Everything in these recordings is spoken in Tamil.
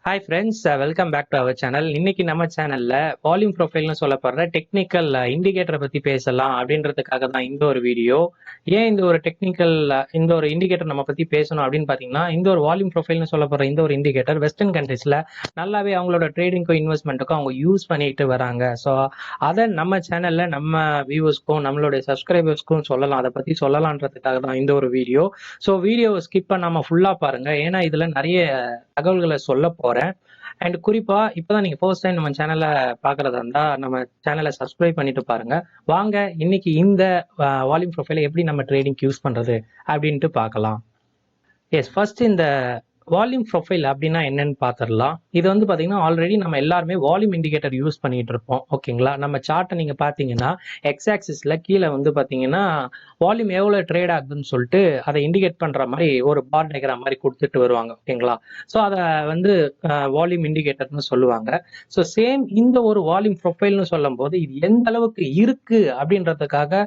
Hi friends, welcome back to our channel. இன்னைக்கு நம்ம சேனல்ல வால்யூம் ப்ரொஃபைல்னு சொல்லப்படுற டெக்னிக்கல் இண்டிகேட்டரை பத்தி பேசலாம் அப்படின்றதுக்காக தான் இந்த ஒரு வீடியோ. ஏன் இந்த ஒரு இண்டிகேட்டர் நம்ம பத்தி பேசணும் அப்படின்னு பாத்தீங்கன்னா, இந்த ஒரு வால்யூம் ப்ரொஃபைல்னு சொல்லப்படுற இந்த ஒரு இண்டிகேட்டர் வெஸ்டர்ன் கண்ட்ரீஸ்ல நல்லாவே அவங்களோட ட்ரேடிங்க்கும் இன்வெஸ்ட்மெண்ட்டுக்கும் அவங்க யூஸ் பண்ணிட்டு வராங்க. ஸோ அதை நம்ம சேனல்ல நம்ம வியூவர்ஸ்க்கும் நம்மளுடைய சப்ஸ்கிரைபர்ஸ்க்கும் சொல்லலாம், அதை பத்தி சொல்லலான்றதுக்காக தான் இந்த ஒரு வீடியோ. ஸோ வீடியோவை ஸ்கிப் பண்ணாம ஃபுல்லா பாருங்க, ஏன்னா இதுல நிறைய தகவல்களை சொல்ல போறேன். அண்ட் குறிப்பா இப்பதான் நீங்க ஃபர்ஸ்ட் டைம் நம்ம சேனலை பாக்குறதா இருந்தா நம்ம சேனலை சப்ஸ்கிரைப் பண்ணிட்டு பாருங்க. வாங்க இன்னைக்கு இந்த வால்யூம் ப்ரொஃபைலை எப்படி நம்ம ட்ரேடிங் யூஸ் பண்றது அப்படின்ட்டு பார்க்கலாம். எஸ், ஃபர்ஸ்ட் இந்த வால்யூம் ப்ரொஃபைல் அப்படின்னா என்னன்னு பார்த்துடலாம். இது வந்து பாத்தீங்கன்னா ஆல்ரெடி நம்ம எல்லாருமே வால்யூம் இண்டிகேட்டர் யூஸ் பண்ணிட்டு இருப்போம். ஓகேங்களா, நம்ம சார்ட்டை நீங்க பாத்தீங்கன்னா எக்ஸ் ஆக்சிஸ்ல கீழே வந்து பாத்தீங்கன்னா வால்யூம் எவ்வளவு ட்ரேட் ஆகுதுன்னு சொல்லிட்டு அதை இண்டிகேட் பண்ற மாதிரி ஒரு பார் டயக்ராம் மாதிரி கொடுத்துட்டு வருவாங்க. ஓகேங்களா, ஸோ அதை வந்து வால்யூம் இண்டிகேட்டர்னு சொல்லுவாங்க. ஸோ சேம் இந்த ஒரு வால்யூம் ப்ரொஃபைல்னு சொல்லும் போது இது எந்த அளவுக்கு இருக்கு அப்படின்றதுக்காக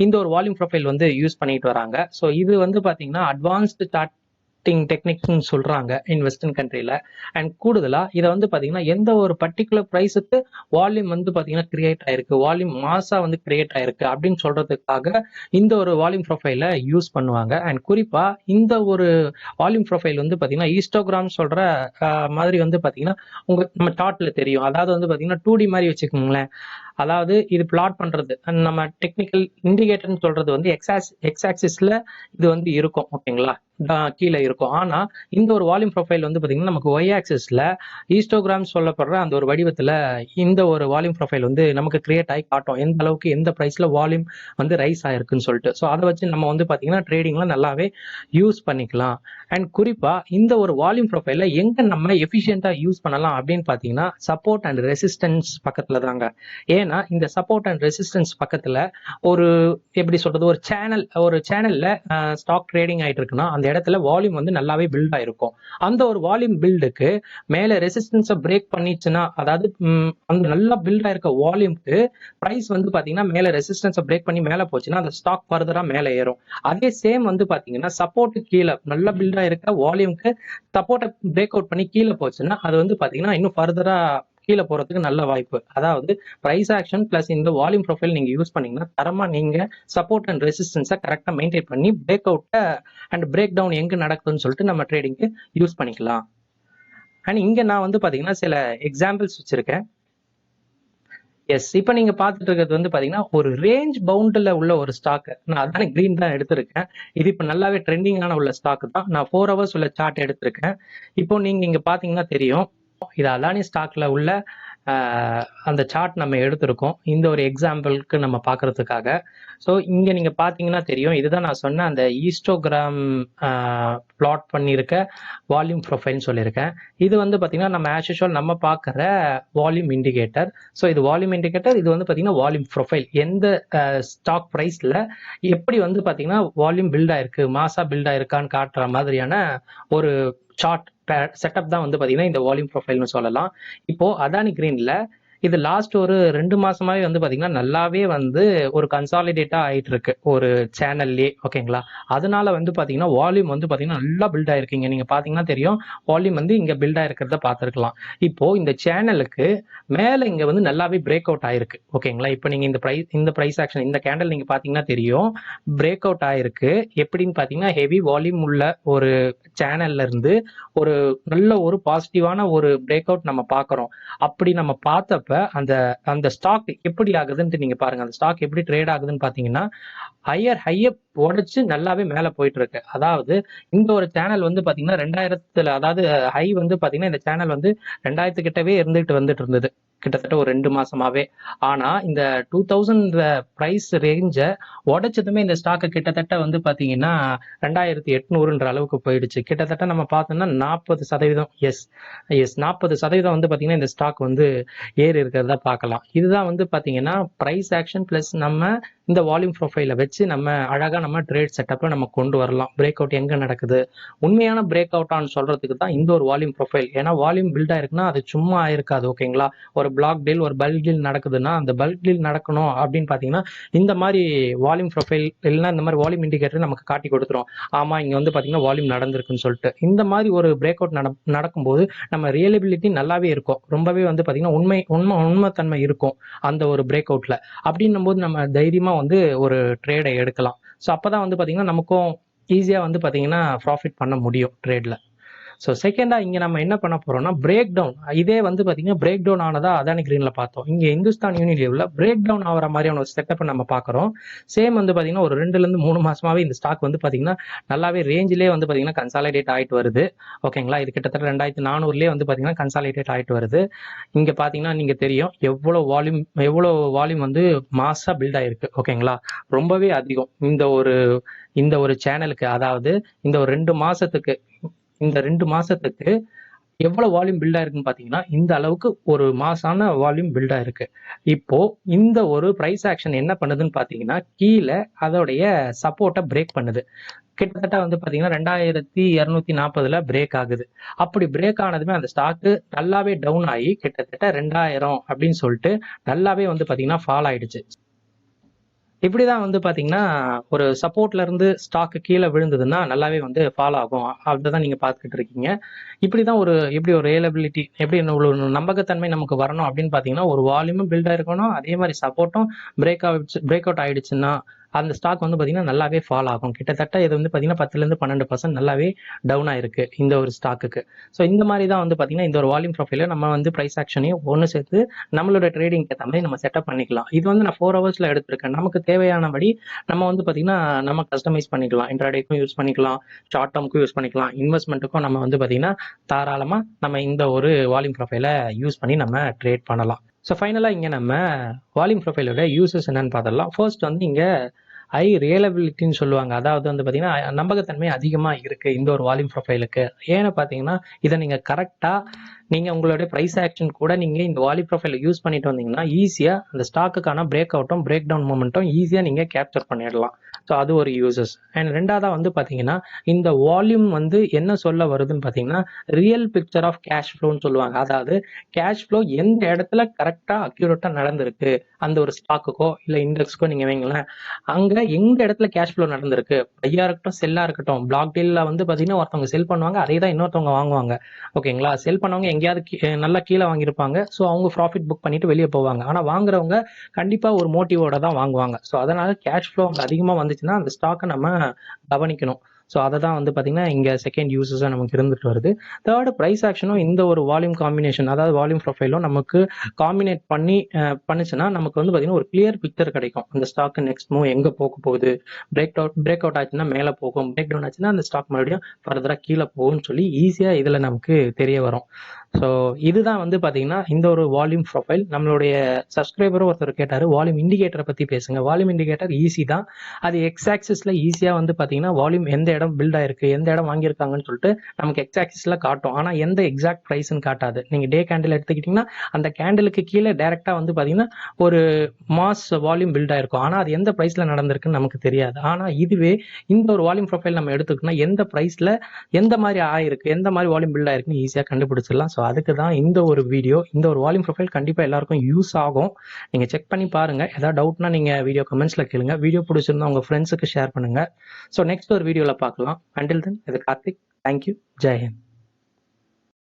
இந்த ஒரு வால்யூம் ப்ரொஃபைல் வந்து யூஸ் பண்ணிட்டு வராங்க. ஸோ இது வந்து பாத்தீங்கன்னா அட்வான்ஸ்டு சார்ட் டெக்னிக்ஸ்னு சொல்றாங்க இன் வெஸ்டர்ன் கண்ட்ரில. அண்ட் கூடுதலா இதை வந்து பாத்தீங்கன்னா எந்த ஒரு பர்டிகுலர் பிரைஸுக்கு வால்யூம் வந்து பாத்தீங்கன்னா கிரியேட் ஆயிருக்கு, வால்யூம் மாசா வந்து கிரியேட் ஆயிருக்கு அப்படின்னு சொல்றதுக்காக இந்த ஒரு வால்யூம் ப்ரொஃபைல யூஸ் பண்ணுவாங்க. அண்ட் குறிப்பா இந்த ஒரு வால்யூம் ப்ரொஃபைல் வந்து பாத்தீங்கன்னா ஈஸ்டோகிராம் சொல்ற மாதிரி வந்து பாத்தீங்கன்னா நம்ம சார்ட்ல தெரியும். அதாவது வந்து பாத்தீங்கன்னா 2D மாதிரி வச்சுக்கோங்களேன். அதாவது இது பிளாட் பண்றது நம்ம டெக்னிக்கல் இண்டிகேட்டர்னு சொல்றது வந்து எக்ஸ் ஆக்சிஸ்ல இது வந்து இருக்கும். ஓகேங்களா, கீழே இருக்கும். ஆனா இந்த ஒரு வால்யூம் ப்ரொஃபைல் வந்து பாத்தீங்கன்னா நமக்கு ஒய் ஆக்சிஸ்ல ஈஸ்டோகிராம் சொல்லப்படுற அந்த ஒரு வடிவத்துல இந்த ஒரு வால்யூம் ப்ரொஃபைல் வந்து நமக்கு கிரியேட் ஆகி காட்டும் எந்த அளவுக்கு எந்த பிரைஸ்ல வால்யூம் வந்து ரைஸ் ஆயிருக்குன்னு சொல்லிட்டு. ஸோ அதை வச்சு நம்ம வந்து பாத்தீங்கன்னா ட்ரேடிங்ல நல்லாவே யூஸ் பண்ணிக்கலாம். அண்ட் குறிப்பா இந்த ஒரு வால்யூம் ப்ரொஃபைல எங்க நம்ம எஃபிஷியன்டா யூஸ் பண்ணலாம் அப்படின்னு பாத்தீங்கன்னா சப்போர்ட் அண்ட் ரெசிஸ்டன்ஸ் பக்கத்துல தாங்க. ஏன்னா இந்த சப்போர்ட் அண்ட் ரெசிஸ்டன்ஸ் பக்கத்துல ஒரு எப்படி சொல்றது, ஒரு சேனல்ல ஸ்டாக் ட்ரேடிங் ஆயிட்டு இருக்குன்னா அந்த இடத்துல வால்யூம் வந்து நல்லாவே பில்ட் ஆயிருக்கும். அந்த ஒரு வால்யூம் பில்டுக்கு மேல ரெசிஸ்டன்ஸை பிரேக் பண்ணிச்சுன்னா, அதாவது அந்த நல்லா பில்ட் ஆயிருக்க வால்யூம்க்கு பிரைஸ் வந்து பாத்தீங்கன்னா மேல ரெசிஸ்டன்ஸை பிரேக் பண்ணி மேல போச்சுன்னா அந்த ஸ்டாக் ஃபர்தரா மேல ஏறும். அதே சேம் வந்து பாத்தீங்கன்னா சப்போர்ட் கீழே நல்லா பில்ட் ஆயிருக்க வால்யூம்க்கு சப்போர்ட்டை பிரேக் அவுட் பண்ணி கீழே போச்சுன்னா அது வந்து பாத்தீங்கன்னா இன்னும் ஃபர்தரா கீழே போறதுக்கு நல்ல வாய்ப்பு. அதாவது பிரைஸ் ஆக்ஷன் பிளஸ் இந்த வால்யூம் ப்ரொஃபைல் நீங்க யூஸ் பண்ணீங்கன்னா தரமா நீங்க சப்போர்ட் அண்ட் ரெசிஸ்டன்ஸை கரெக்டா மெயின்டைன் பண்ணி பிரேக் அவுட்டை அண்ட் பிரேக் டவுன் எங்க நடக்குதுன்னு சொல்லிட்டு நம்ம ட்ரேடிங்க்கு யூஸ் பண்ணிக்கலாம். அண்ட் இங்க நான் வந்து பாத்தீங்கன்னா சில எக்ஸாம்பிள்ஸ் வச்சிருக்கேன். எஸ், இப்ப நீங்க பாத்துட்டு இருக்கிறது வந்து பாத்தீங்கன்னா ஒரு ரேஞ்ச் பவுண்ட்ல உள்ள ஒரு ஸ்டாக். நான் அதானே கிரீன் தான் எடுத்திருக்கேன். இது இப்ப நல்லாவே ட்ரெண்டிங்கான உள்ள ஸ்டாக் தான். நான் 4 ஹவர்ஸ் உள்ள சார்ட் எடுத்திருக்கேன். இப்போ நீங்க இங்க பாத்தீங்கன்னா தெரியும், இது அதானி ஸ்டாக்ல உள்ள அந்த சார்ட் நம்ம எடுத்திருக்கோம் இந்த ஒரு எக்ஸாம்பிளுக்கு நம்ம பாக்குறதுக்காக. ஸோ இங்க நீங்க பாத்தீங்கன்னா தெரியும், இதுதான் நான் சொன்ன அந்த ஈஸ்டோகிராம் பிளாட் பண்ணியிருக்க வால்யூம் ப்ரொஃபைல்னு சொல்லியிருக்கேன். இது வந்து பாத்தீங்கன்னா நம்ம ஆஸ் யூஷுவல் நம்ம பாக்குற வால்யூம் இண்டிகேட்டர். ஸோ இது வால்யூம் இண்டிகேட்டர், இது வந்து பாத்தீங்கன்னா வால்யூம் ப்ரொஃபைல். எந்த ஸ்டாக் பிரைஸ்ல எப்படி வந்து பாத்தீங்கன்னா வால்யூம் பில்ட் ஆயிருக்கு, மாசா பில்ட் ஆயிருக்கான்னு காட்டுற மாதிரியான ஒரு சார்ட் செட்டப் தான் வந்து பாத்தீங்கன்னா இந்த வால்யூம் ப்ரொஃபைல்னு சொல்லலாம். இப்போ அதானி கிரீன்ல இது லாஸ்ட் ஒரு 2 மாசமாவே வந்து பாத்தீங்கன்னா நல்லாவே வந்து ஒரு கன்சாலிடேட்டா ஆயிட்டு இருக்கு ஒரு சேனல்லே. ஓகேங்களா, அதனால வந்து பாத்தீங்கன்னா வால்யூம் வந்து பாத்தீங்கன்னா நல்லா பில்ட் ஆயிருக்கீங்க. நீங்க பாத்தீங்கன்னா தெரியும், வால்யூம் வந்து இங்க பில்ட் ஆயிருக்கிறத பாத்துருக்கலாம். இப்போ இந்த சேனலுக்கு மேல இங்க வந்து நல்லாவே பிரேக் அவுட் ஆயிருக்கு. ஓகேங்களா, இப்போ நீங்க இந்த பிரைஸ் ஆக்ஷன் இந்த கேண்டல் நீங்க பாத்தீங்கன்னா தெரியும், பிரேக் அவுட் ஆயிருக்கு. எப்படின்னு பாத்தீங்கன்னா ஹெவி வால்யூம் உள்ள ஒரு சேனல்ல இருந்து ஒரு நல்ல ஒரு பாசிட்டிவான ஒரு பிரேக் அவுட் நம்ம பாக்குறோம். அப்படி நம்ம பார்த்தப்ப அந்த அந்த ஸ்டாக் எப்படி ஆகுதுன்னு நீங்க பாருங்க. அந்த ஸ்டாக் எப்படி ட்ரேட் ஆகுதுன்னு பாத்தீங்கன்னா ஹைய உடைச்சு நல்லாவே மேல போயிட்டு இருக்கு. அதாவது இந்த ஒரு சேனல் வந்து பாத்தீங்கன்னா 2000, அதாவது ஹை வந்து பாத்தீங்கன்னா இந்த சேனல் வந்து 2000 கிட்டவே வந்துட்டு இருந்தது கிட்டத்தட்ட ஒரு 2 மாசமாவே. ஆனா இந்த 2000 பிரைஸ் ரேஞ்ச உடைச்சதுமே இந்த ஸ்டாக் கிட்டத்தட்ட வந்து பாத்தீங்கன்னா 2800 அளவுக்கு போயிடுச்சு. கிட்டத்தட்ட நம்ம பார்த்தோம்னா 40%. எஸ் 40% வந்து பாத்தீங்கன்னா இந்த ஸ்டாக் வந்து ஏறி இருக்கிறதா பார்க்கலாம். இதுதான் வந்து பாத்தீங்கன்னா பிரைஸ் ஆக்ஷன் பிளஸ் நம்ம இந்த வால்யூம் ப்ரொஃபைல வச்சு நம்ம அழகா ஈஸியாக நம்ம ட்ரேட் செட்டப்பில் நம்ம கொண்டு வரலாம். பிரேக் அவுட் எங்கே நடக்குது, உண்மையான பிரேக் அவுட்டான்னு சொல்கிறதுக்கு தான் இந்த ஒரு வால்யூம் ப்ரொஃபைல். ஏன்னா வால்யூம் பில்ட் ஆயிருக்குன்னா அது சும்மா ஆயிருக்காது. ஓகேங்களா, ஒரு பிளாக் டீல் ஒரு பல்க் டீல் நடக்குதுன்னா அந்த பல்க் டீல் நடக்கணும் அப்படின்னு பார்த்தீங்கன்னா இந்த மாதிரி வால்யூம் ப்ரொஃபைல் இல்லைன்னா இந்த மாதிரி வால்யூம் இண்டிகேட்டர் நமக்கு காட்டி கொடுத்துரும். ஆமாம், இங்கே வந்து பார்த்தீங்கன்னா வால்யூம் நடந்திருக்குன்னு சொல்லிட்டு. இந்த மாதிரி ஒரு பிரேக் அவுட் நடக்கும்போது நம்ம ரியலபிலிட்டி நல்லாவே இருக்கும். ரொம்பவே வந்து பார்த்தீங்கன்னா உண்மைத்தன்மை இருக்கும் அந்த ஒரு பிரேக் அவுட்ல. அப்படின்னும் போது நம்ம தைரியமா வந்து ஒரு ட்ரேடை எடுக்கலாம். ஸோ அப்பதான் வந்து பார்த்தீங்கன்னா நமக்கும் ஈஸியாக வந்து பார்த்தீங்கன்னா ப்ராஃபிட் பண்ண முடியும் ட்ரேட்ல. ஸோ செகண்டாக இங்கே நம்ம என்ன பண்ண போறோம்னா பிரேக் டவுன். இதே வந்து பார்த்தீங்கன்னா பிரேக் டவுன் ஆனதா அதானி கிரீன்ல பார்த்தோம். இங்கே இந்துஸ்தான் யூனிலிவரில் பிரேக் டவுன் ஆகிற மாதிரியான ஒரு செட்டப்பை நம்ம பார்க்குறோம். சேம் வந்து பார்த்தீங்கன்னா ஒரு 2 to 3 மாசமாவே இந்த ஸ்டாக் வந்து பார்த்தீங்கன்னா நல்லாவே ரேஞ்சிலே வந்து பார்த்தீங்கன்னா கன்சாலிடேட் ஆகிட்டு வருது. ஓகேங்களா, இது கிட்டத்தட்ட 2400 வந்து பார்த்தீங்கன்னா கன்சாலிடேட் ஆகிட்டு வருது. இங்கே பார்த்தீங்கன்னா நீங்கள் தெரியும் எவ்வளோ வால்யூம் வந்து மாஸாக பில்ட் ஆயிருக்கு. ஓகேங்களா, ரொம்பவே அதிகம். இந்த ஒரு சேனலுக்கு, அதாவது இந்த 2 மாசத்துக்கு எவ்வளவு வால்யூம் பில்ட் ஆயிருக்குன்னு பாத்தீங்கன்னா இந்த அளவுக்கு ஒரு மாசான வால்யூம் பில்ட் ஆயிருக்கு. இப்போ இந்த ஒரு பிரைஸ் ஆக்ஷன் என்ன பண்ணுதுன்னு பாத்தீங்கன்னா கீழே அதோடைய சப்போர்ட்டை பிரேக் பண்ணுது. கிட்டத்தட்ட வந்து பாத்தீங்கன்னா 2240 பிரேக் ஆகுது. அப்படி பிரேக் ஆனதுமே அந்த ஸ்டாக்கு நல்லாவே டவுன் ஆகி கிட்டத்தட்ட 2000 அப்படின்னு சொல்லிட்டு நல்லாவே வந்து பாத்தீங்கன்னா ஃபால் ஆயிடுச்சு. இப்படிதான் வந்து பாத்தீங்கன்னா ஒரு சப்போர்ட்ல இருந்து ஸ்டாக் கீழே விழுந்ததுன்னா நல்லாவே வந்து ஃபாலோ ஆகும். அப்படிதான் நீங்க பாத்துக்கிட்டு இருக்கீங்க. இப்படிதான் எப்படி ஒரு ரியலபிலிட்டி, எப்படி ஒரு நம்பகத்தன்மை நமக்கு வரணும் அப்படின்னு பாத்தீங்கன்னா ஒரு வால்யூமும் பில்ட் ஆயிருக்கணும். அதே மாதிரி சப்போர்ட்டும் பிரேக் அவுட் ஆயிடுச்சுன்னா அந்த ஸ்டாக் வந்து பாத்தீங்கன்னா நல்லாவே ஃபால் ஆகும். கிட்டத்தட்ட இது வந்து பாத்தீங்கன்னா 10-12% நல்லாவே டவுன் ஆயிருக்கு இந்த ஒரு ஸ்டாக்குக்கு. ஸோ இந்த மாதிரி தான் வந்து பாத்தீங்கன்னா இந்த ஒரு வால்யூம் ப்ரொஃபைல நம்ம வந்து பிரைஸ் ஆக்ஷனையும் ஒன்று சேர்த்து நம்மளோட ட்ரேடிங் ஏற்ற மாதிரி நம்ம செட்டப் பண்ணிக்கலாம். இது வந்து நான் 4 ஹவர்ஸ்ல எடுத்திருக்கேன். நமக்கு தேவையானபடி நம்ம வந்து பாத்தீங்கன்னா நம்ம கஸ்டமைஸ் பண்ணிக்கலாம். இன்ட்ராடேக்கும் யூஸ் பண்ணிக்கலாம், ஷார்ட் டேர்முக்கும் யூஸ் பண்ணிக்கலாம், இன்வெஸ்ட்மெண்ட்டுக்கும் நம்ம வந்து பாத்தீங்கன்னா தாராளமா நம்ம இந்த ஒரு வால்யூம் ப்ரொஃபைலை யூஸ் பண்ணி நம்ம ட்ரேட் பண்ணலாம். ஸோ ஃபைனலாக இங்கே நம்ம வால்யூம் ப்ரொஃபைலோட யூசஸ் என்னன்னு பார்த்துடலாம். ஃபர்ஸ்ட் வந்து இங்கே ரியலபிலிட்டின்னு சொல்லுவாங்க. அதாவது வந்து பார்த்தீங்கன்னா நம்பகத்தன்மை அதிகமாக இருக்குது இந்த ஒரு வால்யூம் ப்ரொஃபைலுக்கு. ஏன்னு பார்த்தீங்கன்னா இதை நீங்கள் கரெக்டாக நீங்கள் உங்களுடைய ப்ரைஸ் ஆக்ஷன் கூட நீங்கள் இந்த வால்யூம் ப்ரொஃபைலை யூஸ் பண்ணிட்டு வந்தீங்கன்னா ஈஸியாக அந்த ஸ்டாக்குக்கான பிரேக் அவுட்டும் பிரேக் டவுன் மூமெண்ட்டும் ஈஸியாக நீங்கள் கேப்சர் பண்ணிடலாம். ஸோ அது ஒரு யூசஸ். அண்ட் ரெண்டாவதாக வந்து பார்த்தீங்கன்னா இந்த வால்யூம் வந்து என்ன சொல்ல வருதுன்னு பார்த்தீங்கன்னா ரியல் பிக்சர் ஆஃப் கேஷ் ஃப்ளோன்னு சொல்லுவாங்க. அதாவது கேஷ் ஃப்ளோ எந்த இடத்துல கரெக்டாக அக்யூரேட்டாக நடந்திருக்கு அந்த ஒரு ஸ்டாக்குக்கோ இல்லை இண்டெக்ஸ்க்கோ நீங்கள் வைங்களேன், அங்கே எங்க இடத்துல கேஷ் ஃப்ளோ நடந்திருக்கு, பையா இருக்கட்டும் செல்லா இருக்கட்டும். பிளாக் டீல்ல வந்து பார்த்தீங்கன்னா ஒருத்தவங்க செல் பண்ணுவாங்க, அதே தான் இன்னொருத்தவங்க வாங்குவாங்க. ஓகேங்களா, செல் பண்ணவங்க எங்கேயாவது நல்லா கீழே வாங்கியிருப்பாங்க. ஸோ அவங்க ப்ராஃபிட் புக் பண்ணிட்டு வெளியே போவாங்க. ஆனால் வாங்குறவங்க கண்டிப்பாக ஒரு மோட்டிவோட தான் வாங்குவாங்க. ஸோ அதனால கேஷ் ஃப்ளோ அதிகமாக வந்துச்சுன்னா அந்த ஸ்டாக்கை நம்ம கவனிக்கணும். ஸோ அதை தான் வந்து பார்த்தீங்கன்னா இங்கே செகண்ட் யூசஸாக நமக்கு இருந்துட்டு வருது. தேர்டு ப்ரைஸ் ஆக்ஷனும் இந்த ஒரு வால்யூம் காம்பினேஷன், அதாவது வால்யூம் ப்ரொஃபைலும் நமக்கு காம்பினேட் பண்ணுச்சுன்னா நமக்கு வந்து பார்த்தீங்கன்னா ஒரு கிளியர் பிக்சர் கிடைக்கும். அந்த ஸ்டாக் நெக்ஸ்ட் மூவ் எங்கே போக போகுது, பிரேக் அவுட் ஆச்சுன்னா மேலே போகும், பிரேக் டவுன் ஆச்சுன்னா அந்த ஸ்டாக் மறுபடியும் ஃபர்தராக கீழே போகும்னு சொல்லி ஈஸியாக இதில் நமக்கு தெரிய வரும். ஸோ இதுதான் வந்து பார்த்தீங்கன்னா இந்த ஒரு வால்யூம் ப்ரொஃபைல். நம்மளுடைய சப்ஸ்கிரைபரும் ஒருத்தர் கேட்டார் வால்யூம் இண்டிகேட்டரை பற்றி பேசுங்க. வால்யூம் இண்டிகேட்டர் ஈஸி தான். அது எக்ஸ் ஆக்சிஸில் ஈஸியாக வந்து பார்த்தீங்கன்னா வால்யூம் எந்த இடம் பில்ட் ஆயிருக்கு, எந்த இடம் வாங்கியிருக்காங்கன்னு சொல்லிட்டு நமக்கு எக்ஸ் ஆக்சிஸில் காட்டும். ஆனால் எந்த எக்ஸாக்ட் ப்ரைஸ்ன்னு காட்டாது. நீங்கள் டே கேண்டில் எடுத்துக்கிட்டிங்கன்னா அந்த கேண்டிலுக்கு கீழே டைரெக்டாக வந்து பார்த்தீங்கன்னா ஒரு மாஸ் வால்யூம் பில்ட் ஆயிருக்கும். ஆனால் அது எந்த ப்ரைஸில் நடந்திருக்குன்னு நமக்கு தெரியாது. ஆனால் இதுவே இந்த ஒரு வால்யூம் ப்ரொஃபைல் நம்ம எடுத்துக்கிட்டோம்னா எந்த ப்ரைஸில் எந்த மாதிரி ஆயிருக்கு, எந்த மாதிரி வால்யூம் பில்ட் ஆயிருக்குன்னு ஈஸியாக கண்டுபிடிச்சிடலாம். ஸோ அதுக்கு தான் இந்த ஒரு வீடியோ. இந்த ஒரு வால்யூம் ப்ரொஃபைல் கண்டிப்பாக எல்லாருக்கும் யூஸ் ஆகும். நீங்கள் செக் பண்ணி பாருங்க. ஏதாவது டவுட்னா நீங்கள் வீடியோ கமெண்ட்ஸில் கேளுங்க. வீடியோ பிடிச்சிருந்தா உங்கள் ஃப்ரெண்ட்ஸுக்கு ஷேர் பண்ணுங்க. ஸோ நெக்ஸ்ட் ஒரு வீடியோவில் பார்க்கலாம். அண்டில் தென் இது கார்த்திக். தேங்க்யூ. ஜெய் ஹிந்த்.